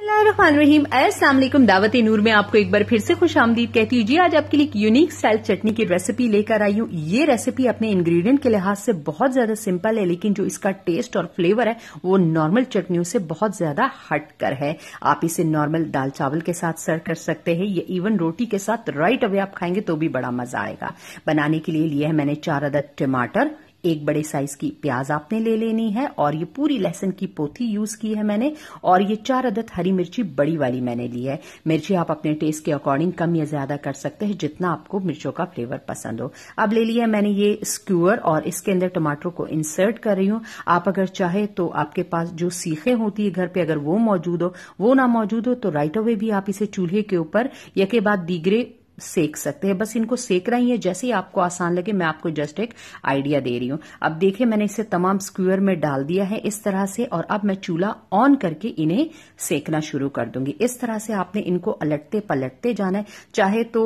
बिस्मिल्लाहिर्रहमानिर्रहीम। अस्सलाम वालेकुम। दावत नूर में आपको एक बार फिर से खुश आमदीद कहती हूँ। जी, आज आपके लिए एक यूनिक स्टाइल चटनी की रेसिपी लेकर आई हूँ। ये रेसिपी अपने इंग्रेडिएंट के लिहाज से बहुत ज्यादा सिंपल है, लेकिन जो इसका टेस्ट और फ्लेवर है वो नॉर्मल चटनियों से बहुत ज्यादा हटकर है। आप इसे नॉर्मल दाल चावल के साथ सर्व कर सकते हैं, या इवन रोटी के साथ राइट अवे आप खाएंगे तो भी बड़ा मजा आएगा। बनाने के लिए लिया है मैंने 4 अदद टमाटर, एक बड़े साइज की प्याज आपने ले लेनी है, और ये पूरी लहसुन की पोथी यूज की है मैंने, और ये 4 अदद हरी मिर्ची बड़ी वाली मैंने ली है। मिर्ची आप अपने टेस्ट के अकॉर्डिंग कम या ज्यादा कर सकते हैं, जितना आपको मिर्चों का फ्लेवर पसंद हो। अब ले लिया है मैंने ये स्क्यूअर, और इसके अंदर टमाटरों को इंसर्ट कर रही हूँ। आप अगर चाहे तो आपके पास जो सीखें होती है घर पे, अगर वो मौजूद हो, वो ना मौजूद हो तो राइट अवे भी आप इसे चूल्हे के ऊपर या के बाद दीगरे सेक सकते हैं। बस इनको सेक रही है, जैसे ही आपको आसान लगे। मैं आपको जस्ट एक आइडिया दे रही हूं। अब देखिए, मैंने इसे तमाम स्क्यूअर में डाल दिया है इस तरह से, और अब मैं चूल्हा ऑन करके इन्हें सेकना शुरू कर दूंगी। इस तरह से आपने इनको अलटते पलटते जाना है। चाहे तो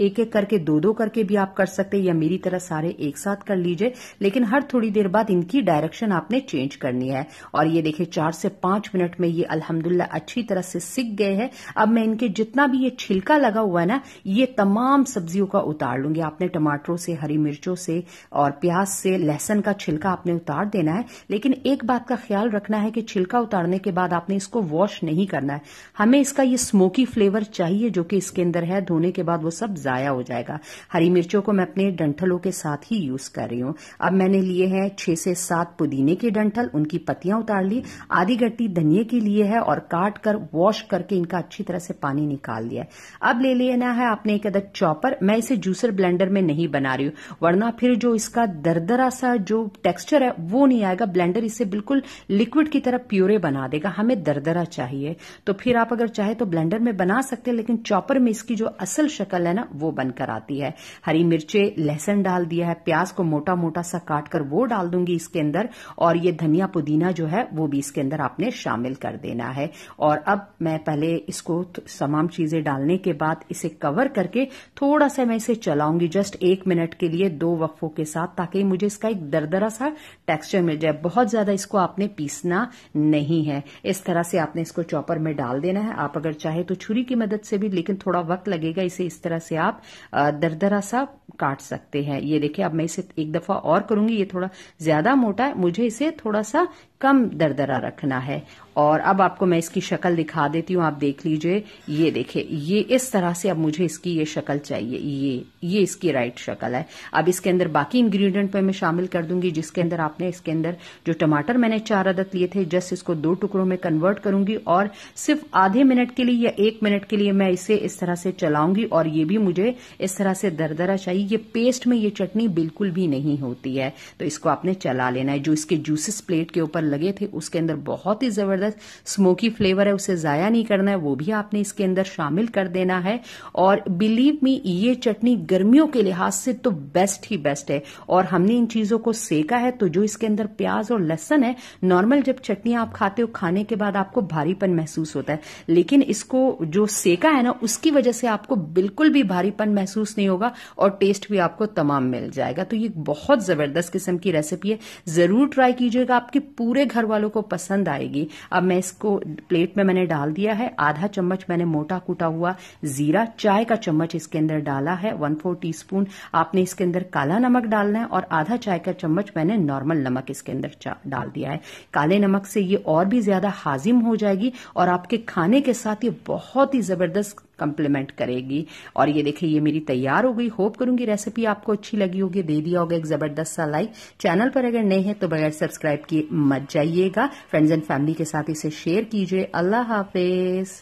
एक एक करके दो दो करके भी आप कर सकते हैं, या मेरी तरह सारे एक साथ कर लीजिए, लेकिन हर थोड़ी देर बाद इनकी डायरेक्शन आपने चेंज करनी है। और ये देखिए 4 से 5 मिनट में ये अल्हम्दुलिल्लाह अच्छी तरह से सिक गए हैं। अब मैं इनके जितना भी ये छिलका लगा हुआ है ना, ये तमाम सब्जियों का उतार लूंगी। आपने टमाटरों से, हरी मिर्चों से और प्याज से लहसुन का छिलका आपने उतार देना है, लेकिन एक बात का ख्याल रखना है कि छिलका उतारने के बाद आपने इसको वॉश नहीं करना है। हमें इसका ये स्मोकी फ्लेवर चाहिए जो कि इसके अंदर है। धोने के बाद वो सब जाया हो जाएगा। हरी मिर्चों को मैं अपने डंठलों के साथ ही यूज कर रही हूं। अब मैंने लिए हैं 6 से 7 पुदीने के डंठल, उनकी पत्तियां उतार ली। आधी गट्टी धनिये की लिए है, और काट कर वॉश करके इनका अच्छी तरह से पानी निकाल लिया है। अब ले लेना है आपने एक अदद चॉपर। मैं इसे जूसर ब्लेंडर में नहीं बना रही हूं, वरना फिर जो इसका दरदरा सा जो टेक्सचर है वो नहीं आएगा। ब्लेंडर इसे बिल्कुल लिक्विड की तरह प्यूरे बना देगा। हमें दरदरा चाहिए, तो फिर आप अगर चाहे तो ब्लेंडर में बना सकते हैं, लेकिन चॉपर में इसकी जो असल शक्ल है ना वो बनकर आती है। हरी मिर्चे, लहसुन डाल दिया है, प्याज को मोटा मोटा सा काट कर वो डाल दूंगी इसके अंदर, और ये धनिया पुदीना जो है वो भी इसके अंदर आपने शामिल कर देना है। और अब मैं पहले इसको तमाम चीजें डालने के बाद इसे कवर करके थोड़ा सा मैं इसे चलाऊंगी, जस्ट 1 मिनट के लिए 2 वक्फों के साथ, ताकि मुझे इसका एक दरदरा सा टेक्सचर मिल जाए। बहुत ज्यादा इसको आपने पीसना नहीं है। इस तरह से आपने इसको चॉपर में डाल देना है। आप अगर चाहे तो छुरी की मदद से भी, लेकिन थोड़ा वक्त लगेगा। इसे इस तरह से आप दरदरा सा काट सकते हैं। ये देखिए, अब मैं इसे एक दफा और करूंगी। ये थोड़ा ज्यादा मोटा है, मुझे इसे थोड़ा सा कम दरदरा रखना है। और अब आपको मैं इसकी शक्ल दिखा देती हूँ, आप देख लीजिए। ये देखिए, ये इस तरह से अब मुझे इसकी ये शक्ल चाहिए। ये इसकी राइट शक्ल है। अब इसके अंदर बाकी इंग्रेडिएंट पे मैं शामिल कर दूंगी, जिसके अंदर आपने इसके अंदर जो टमाटर मैंने 4 अदद लिए थे, जस्ट इसको 2 टुकड़ों में कन्वर्ट करूंगी, और सिर्फ आधे मिनट के लिए या 1 मिनट के लिए मैं इसे इस तरह से चलाऊंगी। और ये भी मुझे इस तरह से दरदरा चाहिए। ये पेस्ट में ये चटनी बिल्कुल भी नहीं होती है, तो इसको आपने चला लेना है। जो इसके जूसेस प्लेट के ऊपर लगे थे उसके अंदर बहुत ही जबरदस्त स्मोकी फ्लेवर है, उसे जाया नहीं करना है, वो भी आपने इसके अंदर शामिल कर देना है। और बिलीव मी, ये चटनी गर्मियों के लिहाज से तो बेस्ट ही बेस्ट है। और हमने इन चीजों को सेका है, तो जो इसके अंदर प्याज और लहसुन है, नॉर्मल जब चटनी आप खाते हो खाने के बाद आपको भारीपन महसूस होता है, लेकिन इसको जो सेका है ना, उसकी वजह से आपको बिल्कुल भी भारीपन महसूस नहीं होगा, और टेस्ट भी आपको तमाम मिल जाएगा। तो ये बहुत जबरदस्त किस्म की रेसिपी है, जरूर ट्राई कीजिएगा, आपके पूरे घर वालों को पसंद आएगी। अब मैं इसको प्लेट में मैंने डाल दिया है। आधा चम्मच मैंने मोटा कूटा हुआ जीरा, चाय का चम्मच इसके अंदर डाला है। 1/4 टीस्पून आपने इसके अंदर काला नमक डालना है, और आधा चाय का चम्मच मैंने नॉर्मल नमक इसके अंदर डाल दिया है। काले नमक से ये और भी ज्यादा हाजिम हो जाएगी, और आपके खाने के साथ ये बहुत ही जबरदस्त कम्प्लीमेंट करेगी। और ये देखिए, ये मेरी तैयार हो गई। होप करूंगी रेसिपी आपको अच्छी लगी होगी। दे दिया होगा एक जबरदस्त सा लाइक। चैनल पर अगर नए हैं तो बगैर सब्सक्राइब किए मत जाइएगा। फ्रेंड्स एंड फैमिली के साथ इसे शेयर कीजिए। अल्लाह हाफिज।